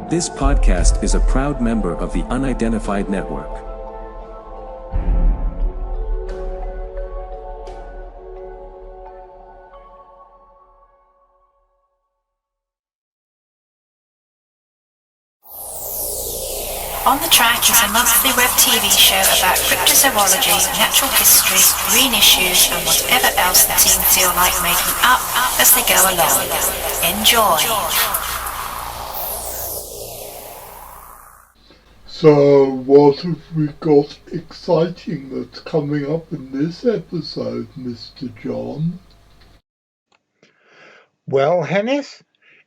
This podcast is a proud member of the Unidentified Network. On the Track is a monthly web TV show about cryptozoology, natural history, green issues and whatever else the team feel like making up as they go along. Enjoy! So what have we got exciting that's coming up in this episode, Mr. John? Well, Hennis,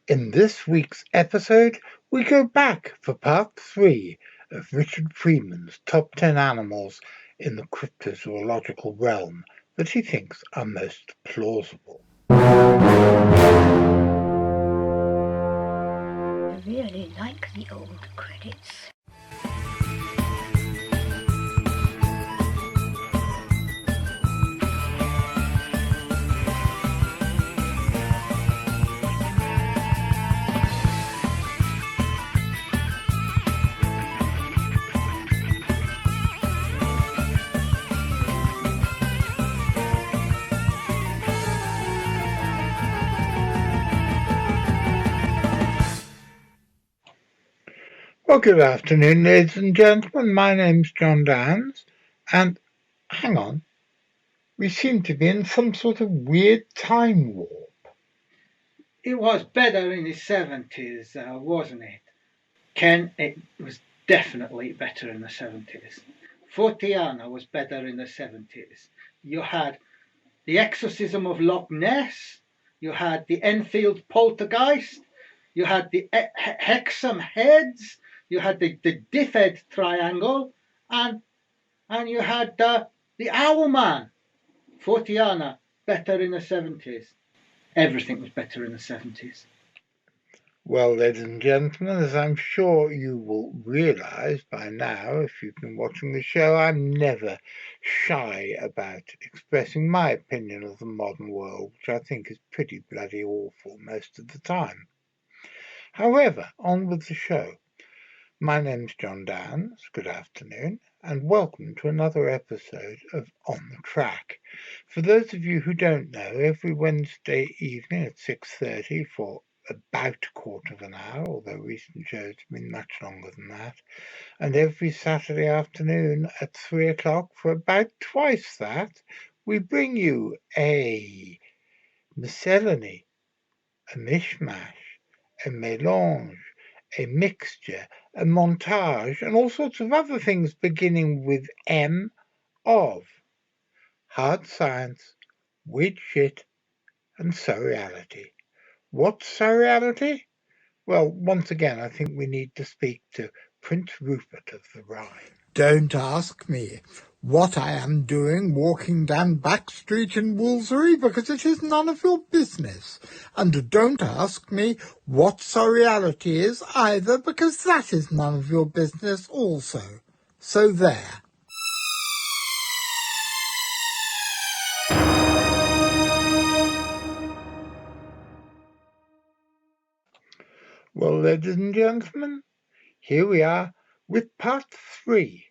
in this week's episode, we go back for part 3 of Richard Freeman's top 10 animals in the cryptozoological realm that he thinks are most plausible. I really like the old credits. Well, good afternoon, ladies and gentlemen. My name's John Downs, and hang on, we seem to be in some sort of weird time warp. It was better in the 70s, wasn't it? Ken, it was definitely better in the 70s. Forteana was better in the 70s. You had The Exorcism of Loch Ness, you had the Enfield Poltergeist, you had the Hexham Heads, you had the Diffed Triangle, and you had the Owlman. Forteana, better in the 70s. Everything was better in the 70s. Well, ladies and gentlemen, as I'm sure you will realise by now, if you've been watching the show, I'm never shy about expressing my opinion of the modern world, which I think is pretty bloody awful most of the time. However, on with the show. My name's John Downs, good afternoon, and welcome to another episode of On the Track. For those of you who don't know, every Wednesday evening at 6:30 for about a quarter of an hour, although recent shows have been much longer than that, and every Saturday afternoon at 3 o'clock for about twice that, we bring you a miscellany, a mishmash, a mélange, a mixture, a montage, and all sorts of other things beginning with M of hard science, weird shit, and surreality. What's surreality? Well, once again, I think we need to speak to Prince Rupert of the Rhine. Don't ask me what I am doing walking down Back Street in Woolsey, because it is none of your business. And don't ask me what surreality is either, because that is none of your business also. So there. Well, ladies and gentlemen, here we are with part 3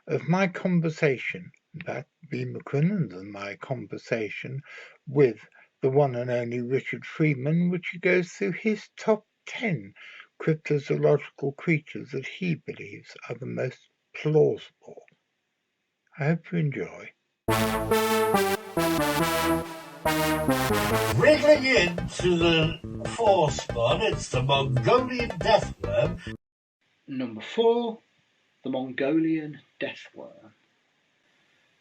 of my conversation, that B. McCrinnan's and my conversation with the one and only Richard Freeman, which goes through his top 10 cryptozoological creatures that he believes are the most plausible. I hope you enjoy. Wriggling into the 4 spot, it's the Mongolian deathworm. Number 4, the Mongolian deathworm.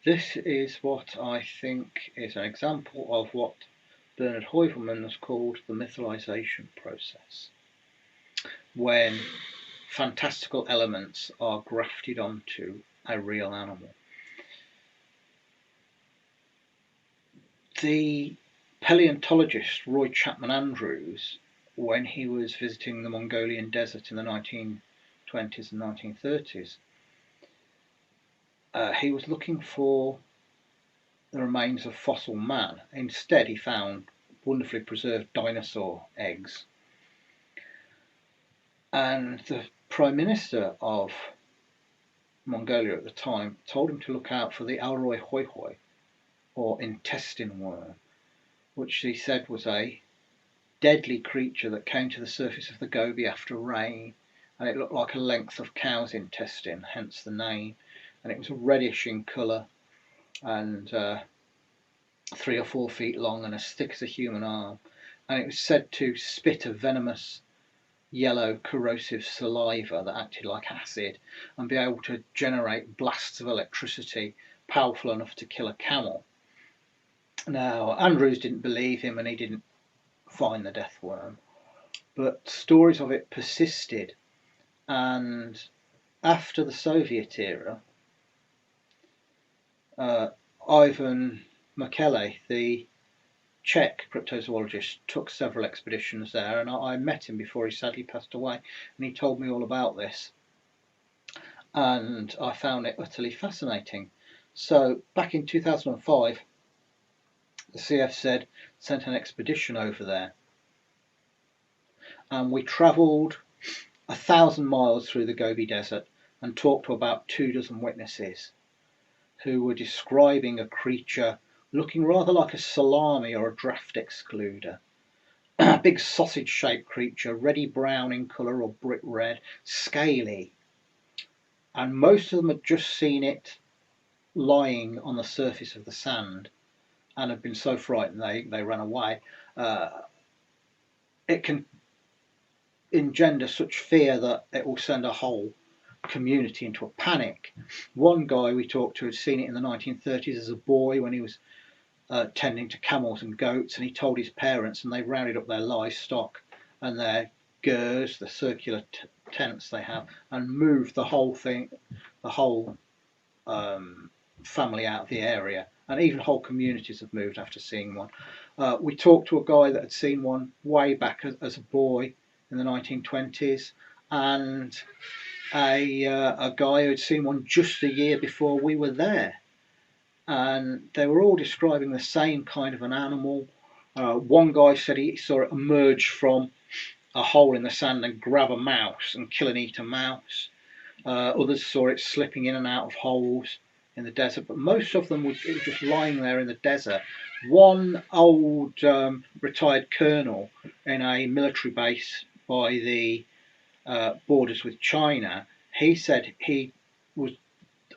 This is what I think is an example of what Bernard Heuvelman has called the mytholization process, when fantastical elements are grafted onto a real animal. The paleontologist Roy Chapman Andrews, when he was visiting the Mongolian desert in the 1920s and 1930s, he was looking for the remains of fossil man. Instead, he found wonderfully preserved dinosaur eggs. And the Prime Minister of Mongolia at the time told him to look out for the Alroy hoi hoi, or intestine worm, which he said was a deadly creature that came to the surface of the Gobi after rain, and it looked like a length of cow's intestine, hence the name. And it was reddish in colour and 3 or 4 feet long and as thick as a human arm. And it was said to spit a venomous yellow corrosive saliva that acted like acid and be able to generate blasts of electricity powerful enough to kill a camel. Now, Andrews didn't believe him and he didn't find the death worm, but stories of it persisted, and after the Soviet era, Ivan Makele, the Czech cryptozoologist, took several expeditions there, and I met him before he sadly passed away, and he told me all about this, and I found it utterly fascinating. So back in 2005, the CF sent an expedition over there, and we travelled 1,000 miles through the Gobi Desert and talked to about 24 witnesses who were describing a creature looking rather like a salami or a draft excluder. A big sausage-shaped creature, reddy brown in colour or brick red, scaly. And most of them had just seen it lying on the surface of the sand and had been so frightened they ran away. It can engender such fear that it will send a whole community into a panic. One guy we talked to had seen it in the 1930s as a boy when he was tending to camels and goats, and he told his parents, and they rounded up their livestock and their gers, the circular tents they have, and moved the whole family out of the area, and even whole communities have moved after seeing one. We talked to a guy that had seen one way back as a boy in the 1920s, and a guy who had seen one just a year before we were there, and they were all describing the same kind of an animal. One guy said he saw it emerge from a hole in the sand and grab a mouse and kill and eat a mouse. Others saw it slipping in and out of holes in the desert, but most of them it was just lying there in the desert. One old retired colonel in a military base by the borders with China, he said he was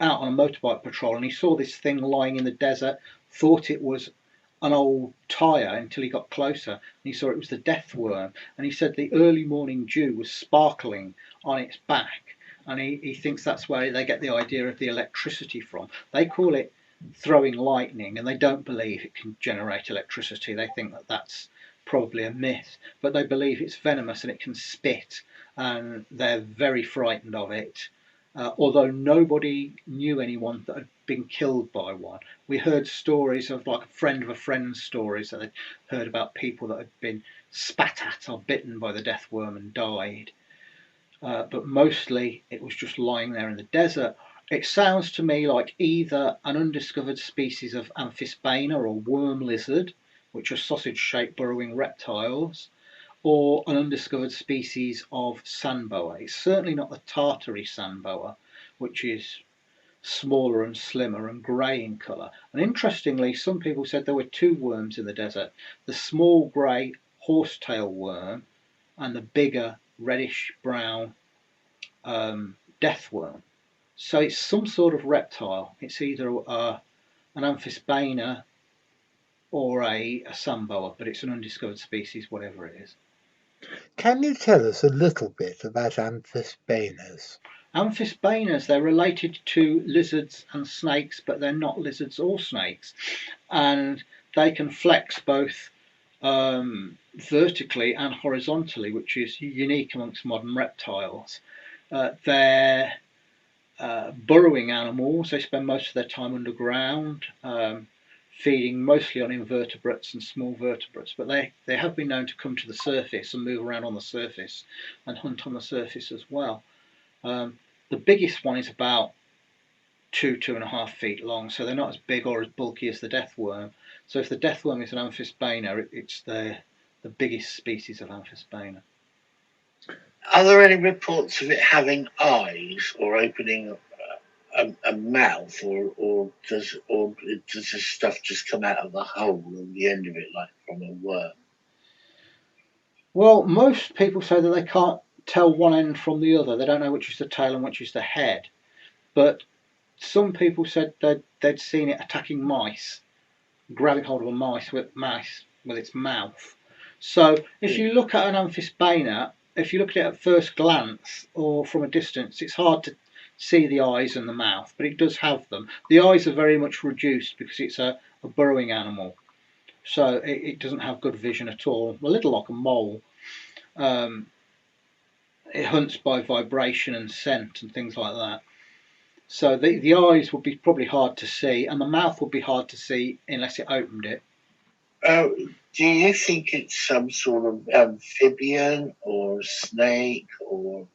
out on a motorbike patrol and he saw this thing lying in the desert, thought it was an old tyre until he got closer and he saw it was the death worm, and he said the early morning dew was sparkling on its back, and he thinks that's where they get the idea of the electricity from. They call it throwing lightning, and they don't believe it can generate electricity. They think that that's probably a myth, but they believe it's venomous and it can spit, and they're very frightened of it. Although nobody knew anyone that had been killed by one. We heard stories of, like, a friend of a friend's stories that they'd heard about people that had been spat at or bitten by the death worm and died. But mostly it was just lying there in the desert. It sounds to me like either an undiscovered species of Amphisbaena or worm lizard, which are sausage-shaped burrowing reptiles, or an undiscovered species of sand boa. It's certainly not the Tartary sand boa, which is smaller and slimmer and grey in colour. And interestingly, some people said there were 2 worms in the desert: the small grey horsetail worm and the bigger reddish brown death worm. So it's some sort of reptile. It's either an Amphisbaena or a sand boa, but it's an undiscovered species, whatever it is. Can you tell us a little bit about Amphisbaenas? Amphisbaenas, they're related to lizards and snakes, but they're not lizards or snakes. And they can flex both vertically and horizontally, which is unique amongst modern reptiles. They're burrowing animals. They spend most of their time underground, feeding mostly on invertebrates and small vertebrates, but they have been known to come to the surface and move around on the surface and hunt on the surface as well. The biggest one is about 2.5 feet long, so they're not as big or as bulky as the death worm. So if the death worm is an Amphisbaena, it's the biggest species of Amphisbaena. Are there any reports of it having eyes or opening a mouth, or does this stuff just come out of the hole at the end of it like from a worm? Well, most people say that they can't tell one end from the other. They don't know which is the tail and which is the head. But some people said they'd seen it attacking mice, grabbing hold of a mice with its mouth. So if you look at an amphisbaena, if you look at it at first glance or from a distance, it's hard to see the eyes and the mouth, but it does have them. The eyes are very much reduced because it's a burrowing animal, so it doesn't have good vision at all. A little like a mole. It hunts by vibration and scent and things like that. So the eyes would be probably hard to see, and the mouth would be hard to see unless it opened it. Do you think it's some sort of amphibian or snake or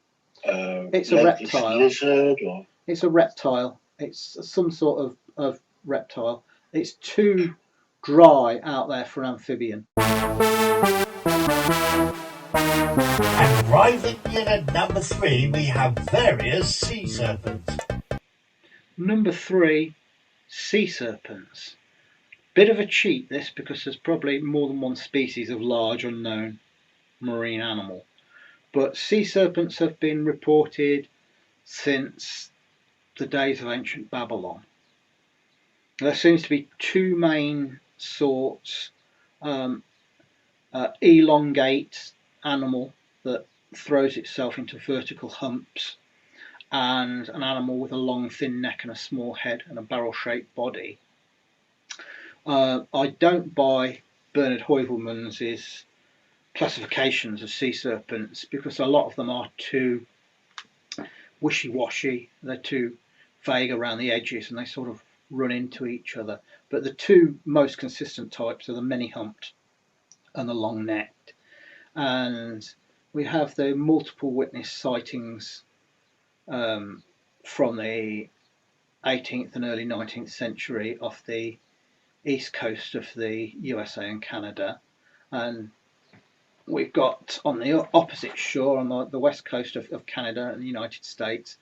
it's a reptile? Lizard or? It's a reptile. It's some sort of reptile. It's too dry out there for an amphibian. And rising in at number 3, we have various sea serpents. Number 3, sea serpents. Bit of a cheat this, because there's probably more than one species of large unknown marine animal. But sea serpents have been reported since the days of ancient Babylon. There seems to be two main sorts. Elongate animal that throws itself into vertical humps, and an animal with a long thin neck and a small head and a barrel-shaped body. I don't buy Bernard Heuvelmans' classifications of sea serpents because a lot of them are too wishy-washy, they're too vague around the edges and they sort of run into each other. But the two most consistent types are the many-humped and the long-necked. And we have the multiple witness sightings from the 18th and early 19th century off the east coast of the USA and Canada, and we've got on the opposite shore on the west coast of Canada and the United States,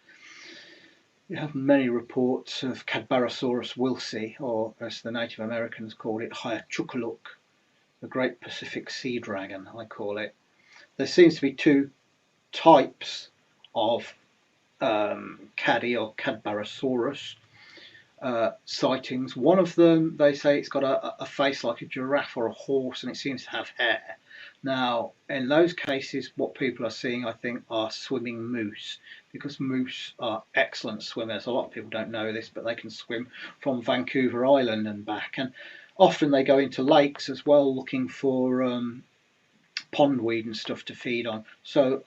we have many reports of Cadbarasaurus wilsey, or as the Native Americans called it, Hyatchukaluk, the great Pacific sea dragon, I call it. There seems to be two types of Caddy or Cadbarasaurus sightings. One of them, they say it's got a face like a giraffe or a horse, and it seems to have hair. Now, in those cases, what people are seeing, I think, are swimming moose, because moose are excellent swimmers. A lot of people don't know this, but they can swim from Vancouver Island and back, and often they go into lakes as well looking for pondweed and stuff to feed on. So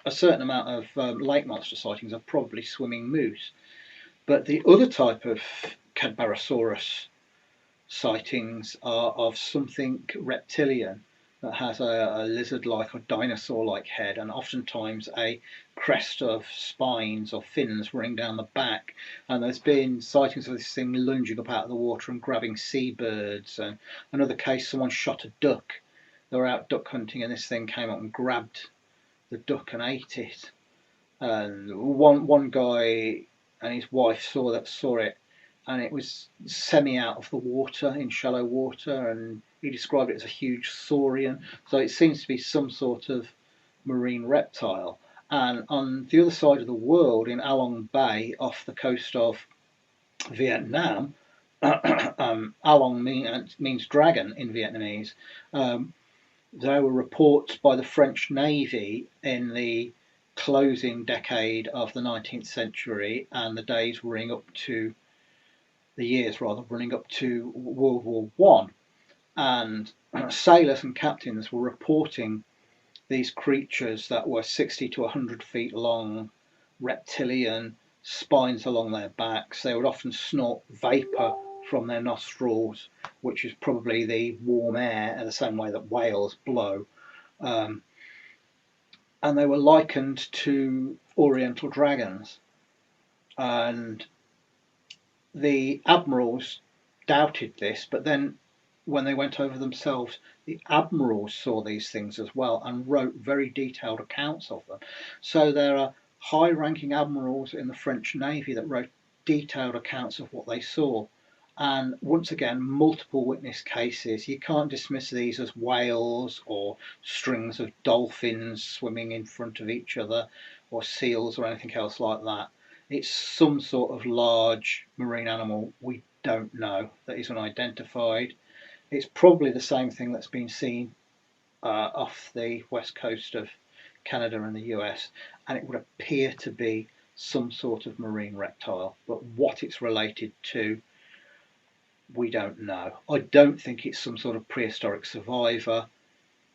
a certain amount of lake monster sightings are probably swimming moose. But the other type of Cadbarasaurus sightings are of something reptilian that has a lizard-like or dinosaur-like head, and oftentimes a crest of spines or fins running down the back. And there's been sightings of this thing lunging up out of the water and grabbing seabirds. And another case, someone shot a duck. They were out duck hunting and this thing came up and grabbed the duck and ate it. And one guy and his wife saw it, and it was semi out of the water, in shallow water, and he described it as a huge saurian. So it seems to be some sort of marine reptile. And on the other side of the world, in Along Bay, off the coast of Vietnam, Along means dragon in Vietnamese. There were reports by the French Navy in the closing decade of the 19th century and the years running up to World War I, and sailors and captains were reporting these creatures that were 60 to 100 feet long, reptilian, spines along their backs. They would often snort vapor from their nostrils, which is probably the warm air, in the same way that whales blow. And they were likened to oriental dragons. And the admirals doubted this, but then when they went over themselves, the admirals saw these things as well and wrote very detailed accounts of them. So there are high-ranking admirals in the French Navy that wrote detailed accounts of what they saw. And once again, multiple witness cases. You can't dismiss these as whales or strings of dolphins swimming in front of each other or seals or anything else like that. It's some sort of large marine animal we don't know that is unidentified. It's probably the same thing that's been seen off the west coast of Canada and the US, and it would appear to be some sort of marine reptile, but what it's related to, we don't know. I don't think it's some sort of prehistoric survivor.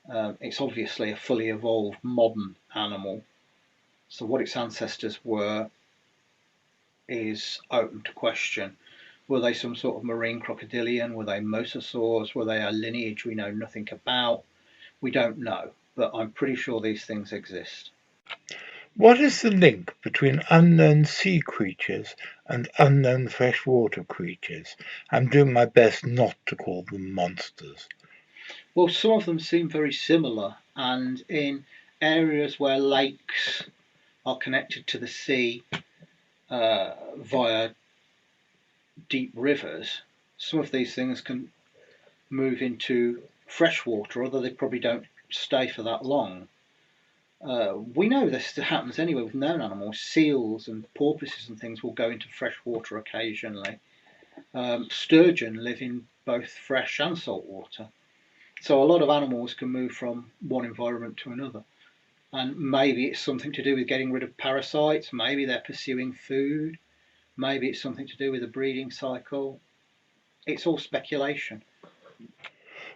It's obviously a fully evolved modern animal, so what its ancestors were is open to question. Were they some sort of marine crocodilian? Were they mosasaurs? Were they a lineage we know nothing about? We don't know, but I'm pretty sure these things exist. What is the link between unknown sea creatures and unknown freshwater creatures? I'm doing my best not to call them monsters. Well, some of them seem very similar, and in areas where lakes are connected to the sea via deep rivers, some of these things can move into freshwater, although they probably don't stay for that long. We know this happens anyway with known animals. Seals and porpoises and things will go into freshwater occasionally. Sturgeon live in both fresh and salt water. So a lot of animals can move from one environment to another. And maybe it's something to do with getting rid of parasites, maybe they're pursuing food, maybe it's something to do with the breeding cycle. It's all speculation.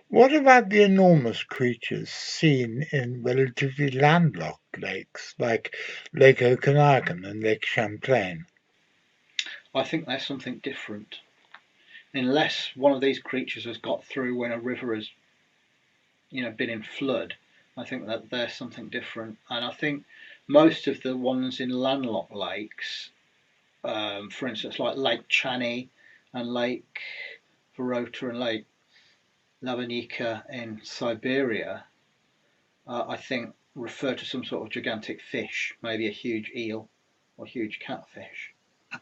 What about the enormous creatures seen in relatively landlocked lakes like Lake Okanagan and Lake Champlain? I think there's something different. Unless one of these creatures has got through when a river has been in flood, I think that there's something different. And I think most of the ones in landlocked lakes, for instance, like Lake Chany and Lake Vorota and Lake Lavanika in Siberia, I think refer to some sort of gigantic fish, maybe a huge eel or huge catfish.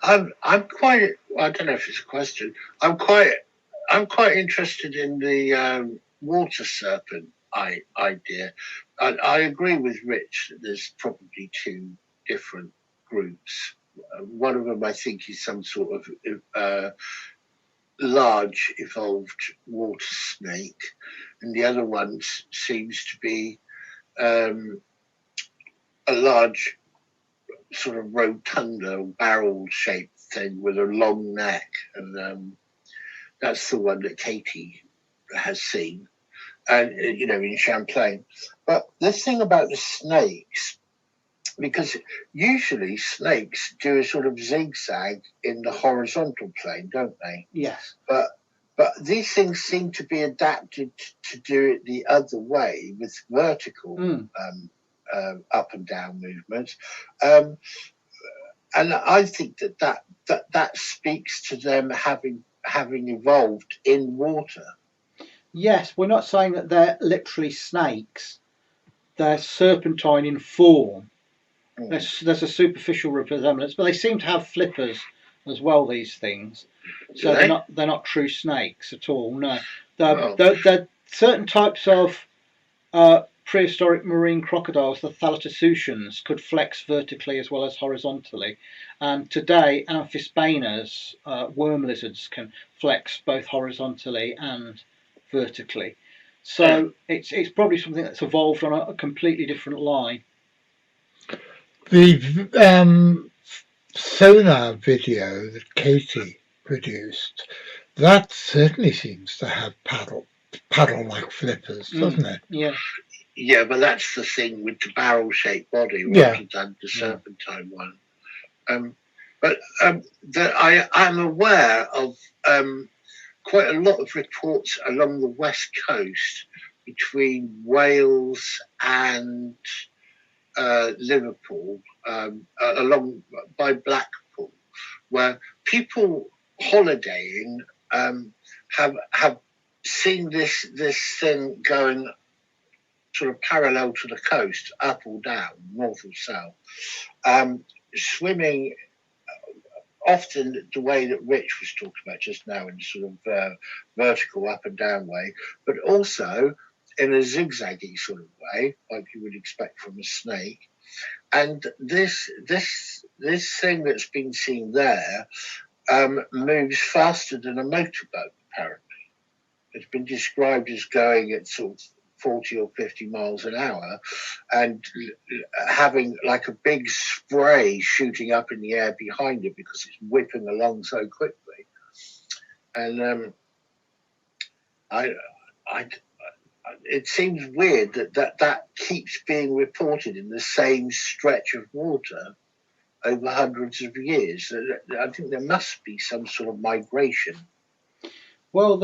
I'm quite. I don't know if it's a question. I'm quite interested in the water serpent idea. I agree with Rich that there's probably two different groups. One of them, I think, is some sort of large evolved water snake, and the other one seems to be a large sort of rotunda, barrel-shaped thing with a long neck, and that's the one that Katie has seen, and in Champlain. But the thing about the snakes, because usually snakes do a sort of zigzag in the horizontal plane, don't they? Yes. But these things seem to be adapted to do it the other way with vertical up and down movements, and I think that speaks to them having evolved in water. Yes, we're not saying that they're literally snakes. They're serpentine in form. There's a superficial resemblance, but they seem to have flippers as well. These things, so they're not true snakes at all. No, they're certain types of prehistoric marine crocodiles, the Thalattosuchians, could flex vertically as well as horizontally, and today Amphisbaenas, worm lizards, can flex both horizontally and vertically. So it's probably something that's evolved on a completely different line. The sonar video that Katie produced, that certainly seems to have paddle-like flippers, doesn't it? Yeah. Yeah, but that's the thing with the barrel-shaped body rather than the serpentine one. I'm aware of quite a lot of reports along the west coast between Wales and Liverpool, along by Blackpool, where people holidaying have seen this thing going sort of parallel to the coast, up or down, north or south, swimming often the way that Rich was talking about just now, in sort of vertical up and down way, but also in a zigzaggy sort of way, like you would expect from a snake. And this thing that's been seen there moves faster than a motorboat. Apparently, it's been described as going at sort of 40 or 50 miles an hour and having like a big spray shooting up in the air behind it because it's whipping along so quickly. And it seems weird that keeps being reported in the same stretch of water over hundreds of years. I think there must be some sort of migration. Well,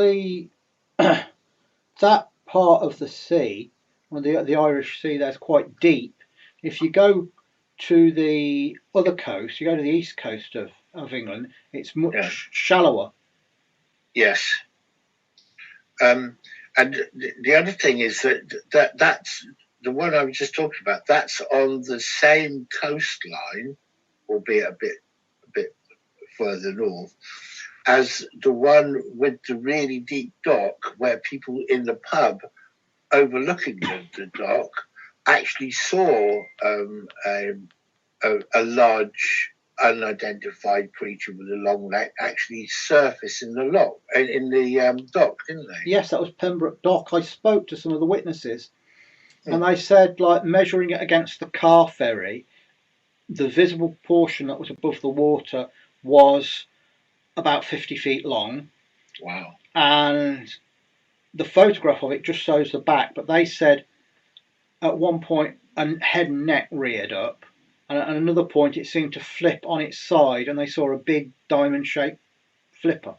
that part of the sea, well, the Irish Sea, that's quite deep. If you go to the other coast, you go to the east coast of England, it's much shallower. Yes. And the other thing is that's the one I was just talking about. That's on the same coastline, albeit a bit further north, as the one with the really deep dock, where people in the pub overlooking the dock actually saw a large unidentified creature with a long neck actually surface in the dock, didn't they? Yes, that was Pembroke Dock. I spoke to some of the witnesses, and they said, like, measuring it against the car ferry, the visible portion that was above the water was about 50 feet long. Wow. And the photograph of it just shows the back, but they said at one point a head and neck reared up, and at another point it seemed to flip on its side, and they saw a big diamond-shaped flipper.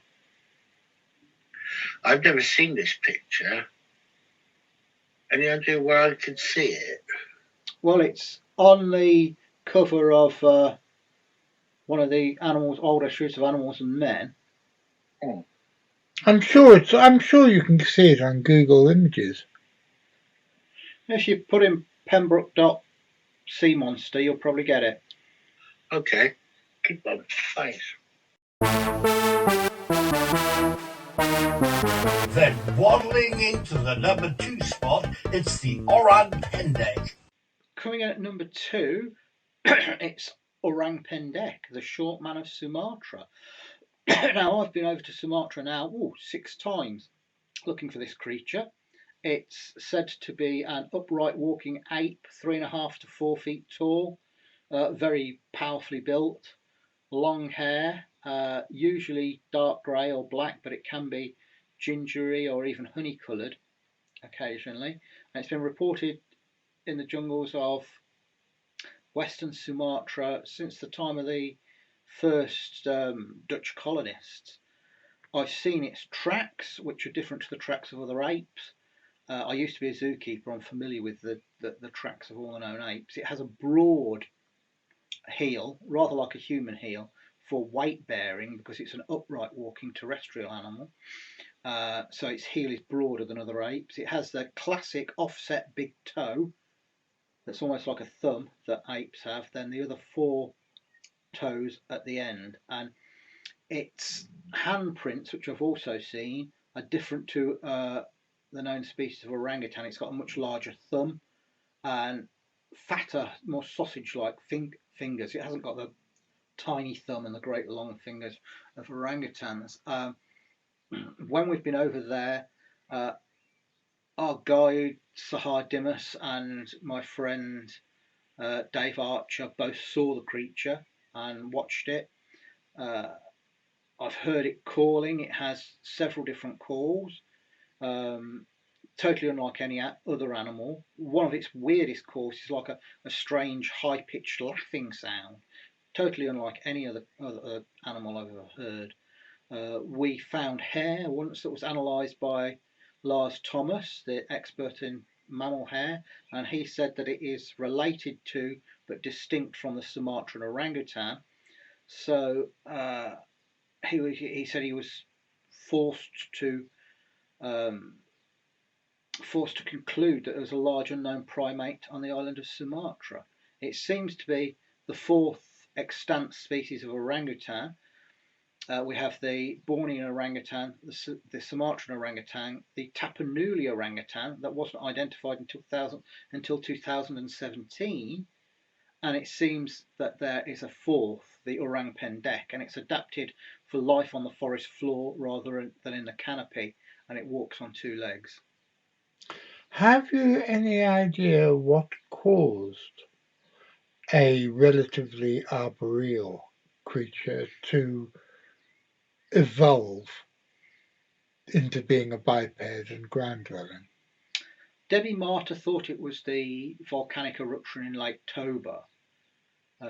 I've never seen this picture. Any idea where I could see it? Well, it's on the cover of one of the old issues of Animals and Men. Oh. I'm sure you can see it on Google Images. If you put in Pembroke Dock Sea Monster, you'll probably get it. Okay. Keep on. Thanks. Then waddling into the number 2 spot, it's the Orang Pendek. Coming in at number 2, it's Orang Pendek, the short man of Sumatra. Now, I've been over to Sumatra now 6 times looking for this creature. It's said to be an upright walking ape, 3.5 to 4 feet tall, very powerfully built, long hair, usually dark grey or black, but it can be gingery or even honey coloured occasionally. And it's been reported in the jungles of western Sumatra since the time of the first Dutch colonists. I've seen its tracks, which are different to the tracks of other apes. I used to be a zookeeper. I'm familiar with the tracks of all the known apes. It has a broad heel, rather like a human heel, for weight bearing because it's an upright walking terrestrial animal. So its heel is broader than other apes. It has the classic offset big toe that's almost like a thumb that apes have, then the other 4 toes at the end. And its handprints, which I've also seen, are different to the known species of orangutan. It's got a much larger thumb and fatter, more sausage-like fingers. It hasn't got the tiny thumb and the great long fingers of orangutans. When we've been over there, our guide Sahar Dimas and my friend Dave Archer both saw the creature and watched it. I've heard it calling. It has several different calls, totally unlike any other animal. One of its weirdest calls is like a strange high-pitched laughing sound, totally unlike any other animal I've ever heard. We found hair once that was analysed by Lars Thomas, the expert in mammal hair, and he said that it is related to but distinct from the Sumatran orangutan. So he said he was forced to forced to conclude that there was a large unknown primate on the island of Sumatra. It seems to be the fourth extant species of orangutan. We have the Bornean orangutan, the Sumatran orangutan, the Tapanuli orangutan that wasn't identified until 2017, and it seems that there is a fourth, the orang pendek, and it's adapted for life on the forest floor rather than in the canopy, and it walks on two legs. Have you any idea what caused a relatively arboreal creature to evolve into being a biped and ground dwelling? Debbie Marter thought it was the volcanic eruption in Lake Toba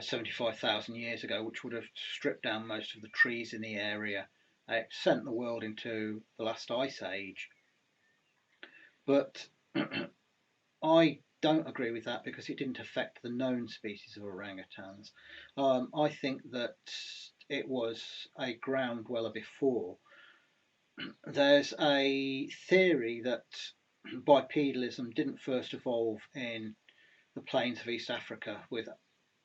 75,000 years ago, which would have stripped down most of the trees in the area. It sent the world into the last ice age. But I don't agree with that because it didn't affect the known species of orangutans. I think that it was a ground dweller before. There's a theory that bipedalism didn't first evolve in the plains of East Africa with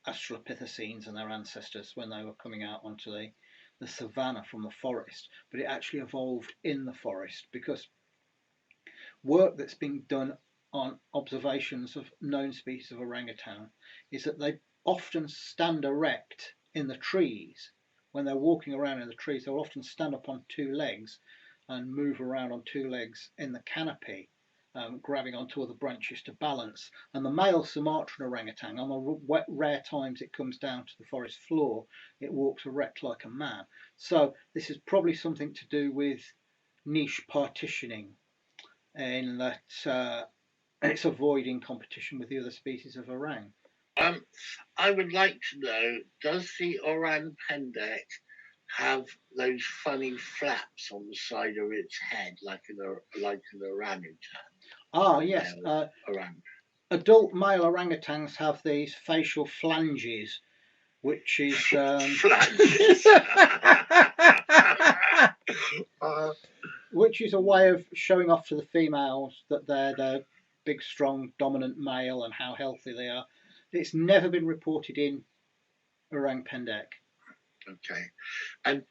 Australopithecines and their ancestors when they were coming out onto the savannah from the forest, but it actually evolved in the forest because work that's been done on observations of known species of orangutan is that they often stand erect in the trees. When they're walking around in the trees, they'll often stand up on two legs and move around on two legs in the canopy, grabbing onto other branches to balance. And the male Sumatran orangutan, on the rare times it comes down to the forest floor, it walks erect like a man. So this is probably something to do with niche partitioning, in that it's avoiding competition with the other species of orang. I would like to know, does the orang pendek have those funny flaps on the side of its head like an orangutan? Ah, yes. Adult male orangutans have these facial flanges, which is flanges. Which is a way of showing off to the females that they're the big, strong, dominant male and how healthy they are. It's never been reported in orang pendek. Okay, and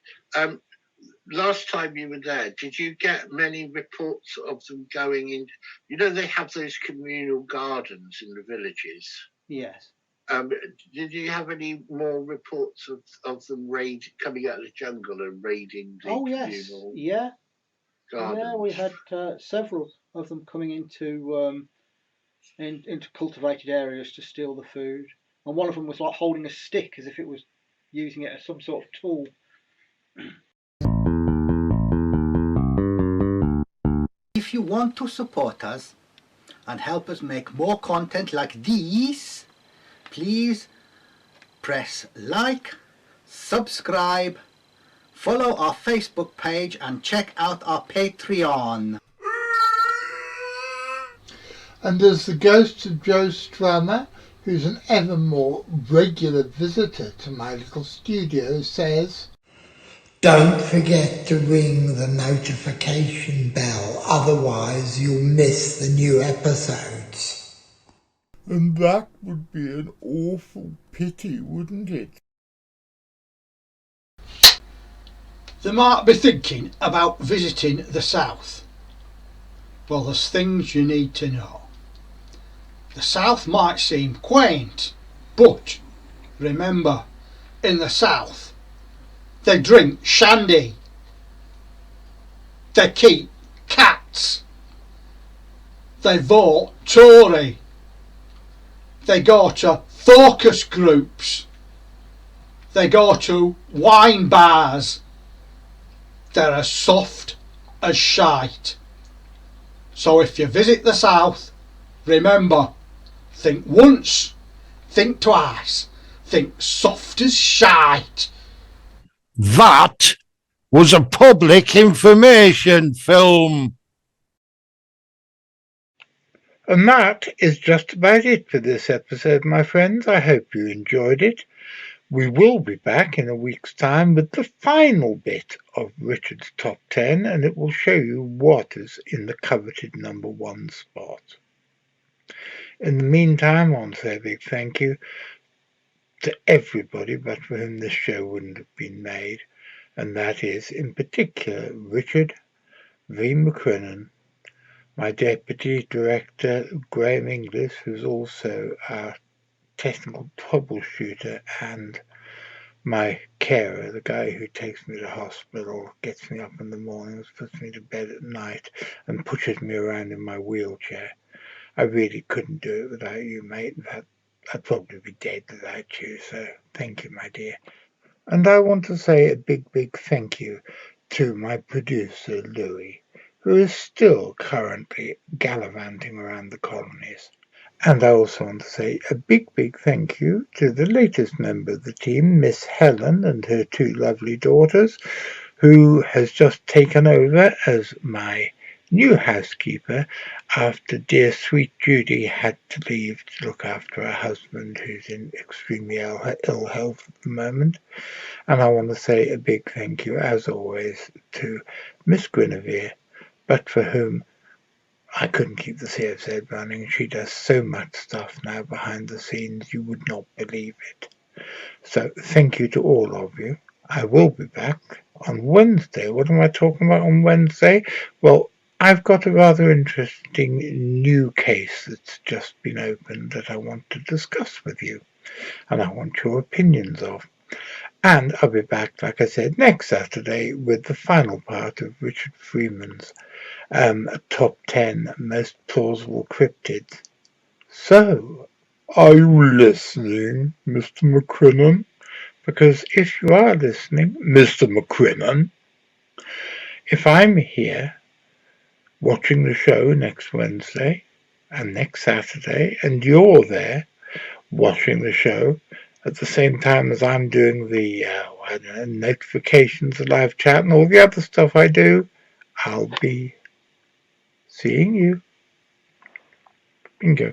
last time you were there, did you get many reports of them going in? You know, they have those communal gardens in the villages. Yes. Did you have any more reports of them coming out of the jungle and raiding the communal gardens? Yeah, we had several of them coming into cultivated areas to steal the food, and one of them was like holding a stick as if it was using it as some sort of tool. If you want to support us and help us make more content like these, please press like, subscribe, follow our Facebook page and check out our Patreon. And as the ghost of Joe Strummer, who's an ever more regular visitor to my little studio, says, don't forget to ring the notification bell, otherwise you'll miss the new episodes. And that would be an awful pity, wouldn't it? They might be thinking about visiting the south. Well, there's things you need to know. The south might seem quaint, but remember, in the south, they drink shandy, they keep cats, they vote Tory, they go to focus groups, they go to wine bars, they're as soft as shite. So if you visit the south, remember, think once, think twice, think soft as shite. That was a public information film. And that is just about it for this episode, my friends. I hope you enjoyed it. We will be back in a week's time with the final bit of Richard's top 10, and it will show you what is in the coveted number 1 spot. In the meantime, I want to say a big thank you to everybody but for whom this show wouldn't have been made, and that is in particular Richard Freeman, my Deputy Director Graham Inglis, who's also our technical troubleshooter, and my carer, the guy who takes me to hospital, gets me up in the mornings, puts me to bed at night, and pushes me around in my wheelchair. I really couldn't do it without you, mate. In fact, I'd probably be dead without you, so thank you, my dear. And I want to say a big, big thank you to my producer, Louis, who is still currently gallivanting around the colonies. And I also want to say a big, big thank you to the latest member of the team, Miss Helen, and her 2 lovely daughters, who has just taken over as my new housekeeper after dear sweet Judy had to leave to look after her husband, who's in extremely ill health at the moment. And I want to say a big thank you, as always, to Miss Guinevere, but for whom I couldn't keep the CFZ running. She does so much stuff now behind the scenes, you would not believe it. So thank you to all of you. I will be back on Wednesday. What am I talking about on Wednesday? Well, I've got a rather interesting new case that's just been opened that I want to discuss with you, and I want your opinions of. And I'll be back, like I said, next Saturday with the final part of Richard Freeman's top 10 most plausible cryptids. So, are you listening, Mr. McCrinnan? Because if you are listening, Mr. McCrinnan, if I'm here watching the show next Wednesday and next Saturday, and you're there watching the show at the same time as I'm doing the notifications, the live chat, and all the other stuff I do, I'll be seeing you. Bingo.